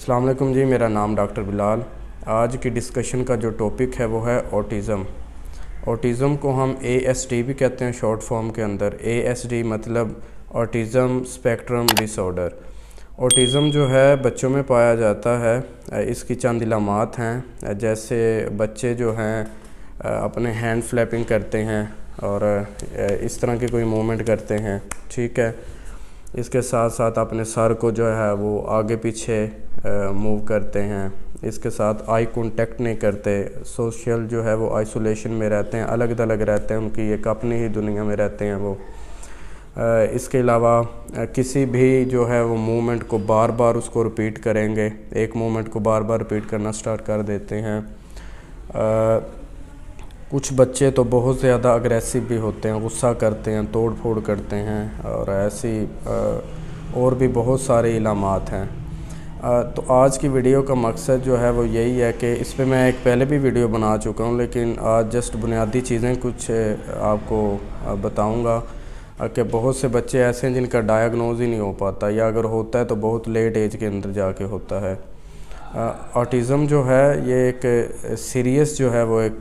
अस्सलाम वालेकुम जी, मेरा नाम डॉक्टर बिलाल। आज की डिस्कशन का जो टॉपिक है वो है ऑटिज़म। ऑटिज़म को हम ASD भी कहते हैं शॉर्ट फॉर्म के अंदर। ASD मतलब ऑटिज़म स्पेक्ट्रम डिसऑर्डर। ऑटिज़म जो है बच्चों में पाया जाता है। इसकी चंद इलामात हैं, जैसे बच्चे जो हैं अपने हैंड फ्लैपिंग करते हैं और इस तरह की कोई मूवमेंट करते हैं, ठीक है। इसके साथ साथ अपने सर को जो है वो आगे पीछे मूव करते हैं। इसके साथ आई कांटेक्ट नहीं करते, सोशल जो है वो आइसोलेशन में रहते हैं, अलग अलग रहते हैं, उनकी एक अपनी ही दुनिया में रहते हैं वो। इसके अलावा किसी भी जो है वो मूवमेंट को बार बार उसको रिपीट करेंगे, एक मूवमेंट को बार बार रिपीट करना स्टार्ट कर देते हैं। कुछ बच्चे तो बहुत ज़्यादा अग्रेसिव भी होते हैं, गुस्सा करते हैं, तोड़ फोड़ करते हैं और ऐसी और भी बहुत सारे इलामात हैं। तो आज की वीडियो का मकसद जो है वो यही है कि इस पे मैं एक पहले भी वीडियो बना चुका हूँ, लेकिन आज जस्ट बुनियादी चीज़ें कुछ आपको बताऊँगा कि बहुत से बच्चे ऐसे हैं जिनका डायग्नोज ही नहीं हो पाता, या अगर होता है तो बहुत लेट एज के अंदर जाके होता है। ऑटिज़म जो है ये एक सीरियस जो है वो एक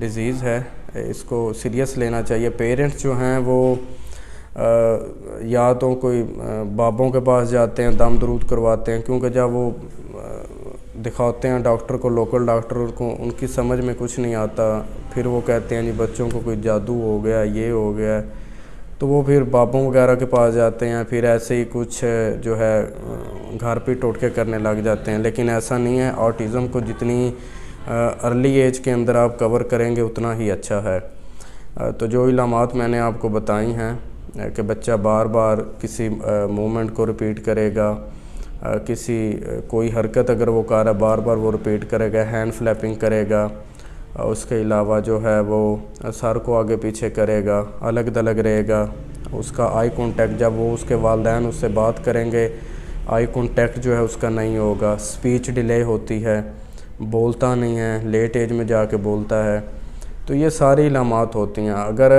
डिज़ीज़ है, इसको सीरियस लेना चाहिए। पेरेंट्स जो हैं वो या तो कोई बाबों के पास जाते हैं, दम दरूद करवाते हैं, क्योंकि जब वो दिखाते हैं डॉक्टर को, लोकल डॉक्टर को, उनकी समझ में कुछ नहीं आता। फिर वो कहते हैं जी बच्चों को कोई जादू हो गया, ये हो गया, तो वो फिर बाबों वगैरह के पास जाते हैं। फिर ऐसे ही कुछ जो है घर पे टोटके करने लग जाते हैं, लेकिन ऐसा नहीं है। ऑटिज़म को जितनी अर्ली एज के अंदर आप कवर करेंगे उतना ही अच्छा है। तो जो इलामात मैंने आपको बताई हैं कि बच्चा बार बार किसी मूवमेंट को रिपीट करेगा, किसी कोई हरकत अगर वो कर रहा है बार बार वो रिपीट करेगा, हैंड फ्लैपिंग करेगा, उसके अलावा जो है वो सर को आगे पीछे करेगा, अलग दलग रहेगा, उसका आई कांटेक्ट जब वो उसके वालिदैन उससे बात करेंगे आई कांटेक्ट जो है उसका नहीं होगा, स्पीच डिले होती है, बोलता नहीं है, लेट एज में जाके बोलता है। तो ये सारी इलामात होती हैं। अगर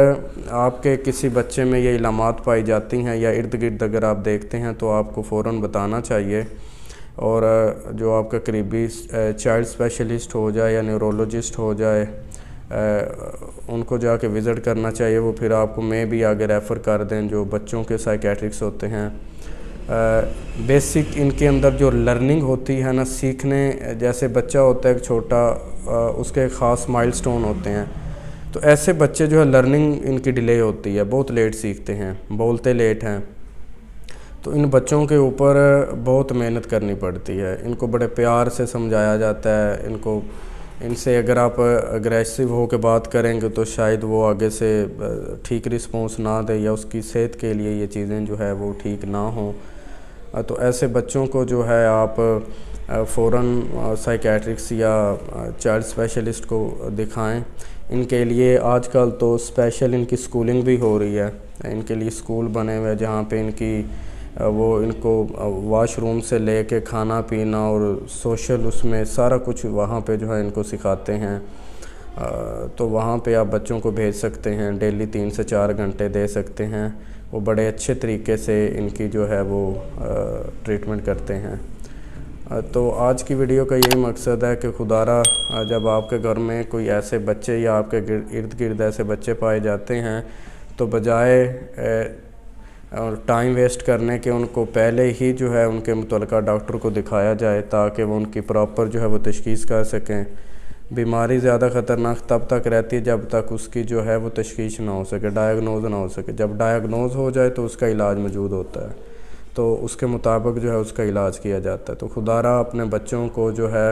आपके किसी बच्चे में ये इलामात पाई जाती हैं या इर्द गिर्द अगर आप देखते हैं तो आपको फ़ौरन बताना चाहिए, और जो आपका करीबी चाइल्ड स्पेशलिस्ट हो जाए या न्यूरोलॉजिस्ट हो जाए उनको जाके विज़िट करना चाहिए। वो फिर आपको मैं भी आगे रेफ़र कर दें जो बच्चों के साइकेट्रिक्स होते हैं। बेसिक इनके अंदर जो लर्निंग होती है ना, सीखने, जैसे बच्चा होता है एक छोटा, उसके ख़ास माइलस्टोन होते हैं, तो ऐसे बच्चे जो है लर्निंग इनकी डिले होती है, बहुत लेट सीखते हैं, बोलते लेट हैं। तो इन बच्चों के ऊपर बहुत मेहनत करनी पड़ती है, इनको बड़े प्यार से समझाया जाता है। इनसे अगर आप अग्रेसिव हो के बात करेंगे तो शायद वो आगे से ठीक रिस्पॉन्स ना दे, या उसकी सेहत के लिए ये चीज़ें जो है वो ठीक ना हों। तो ऐसे बच्चों को जो है आप फ़ौरन साइकेट्रिक्स या चाइल्ड स्पेशलिस्ट को दिखाएं। इनके लिए आजकल तो स्पेशल इनकी स्कूलिंग भी हो रही है, इनके लिए स्कूल बने हुए हैं जहाँ पे इनको वॉशरूम से लेके खाना पीना और सोशल उसमें सारा कुछ वहाँ पे जो है इनको सिखाते हैं। तो वहाँ पे आप बच्चों को भेज सकते हैं, डेली 3 से 4 घंटे दे सकते हैं। वो बड़े अच्छे तरीके से इनकी जो है वो ट्रीटमेंट करते हैं। तो आज की वीडियो का यही मकसद है कि खुदारा जब आपके घर में कोई ऐसे बच्चे या आपके इर्द गिर्द ऐसे बच्चे पाए जाते हैं तो बजाय और टाइम वेस्ट करने के उनको पहले ही जो है उनके मुतल्लिका डॉक्टर को दिखाया जाए, ताकि वो उनकी प्रॉपर जो है वो तशख़ीस कर सकें। बीमारी ज़्यादा ख़तरनाक तब तक रहती है जब तक उसकी जो है वो तशख़ीस ना हो सके, डायग्नोज ना हो सके। जब डायग्नोज हो जाए तो उसका इलाज मौजूद होता है, तो उसके मुताबिक जो है उसका इलाज किया जाता है। तो खुदारा अपने बच्चों को जो है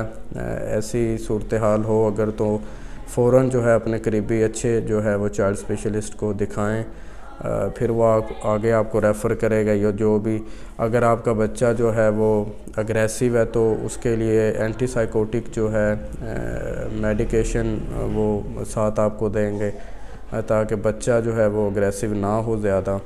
ऐसी सूरत हाल हो अगर, तो फ़ौरन जो है अपने करीबी अच्छे जो है वो चाइल्ड स्पेशलिस्ट को दिखाएं। फिर वो आगे आपको रेफ़र करेगा, या जो भी अगर आपका बच्चा जो है वो अग्रेसिव है तो उसके लिए एंटीसाइकोटिक जो है मेडिकेशन वो साथ आपको देंगे, ताकि बच्चा जो है वो अग्रेसिव ना हो ज़्यादा।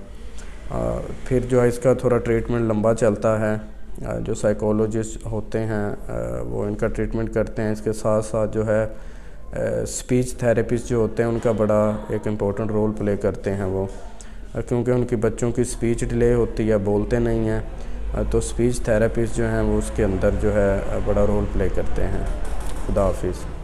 फिर जो है इसका थोड़ा ट्रीटमेंट लंबा चलता है। जो साइकोलॉजिस्ट होते हैं वो इनका ट्रीटमेंट करते हैं। इसके साथ साथ जो है स्पीच थेरेपिस्ट जो होते हैं उनका बड़ा एक इम्पोर्टेंट रोल प्ले करते हैं वो, क्योंकि उनकी बच्चों की स्पीच डिले होती है, बोलते नहीं हैं। तो स्पीच थेरेपिस्ट जो हैं वो उसके अंदर जो है बड़ा रोल प्ले करते हैं। खुदा हाफिज़।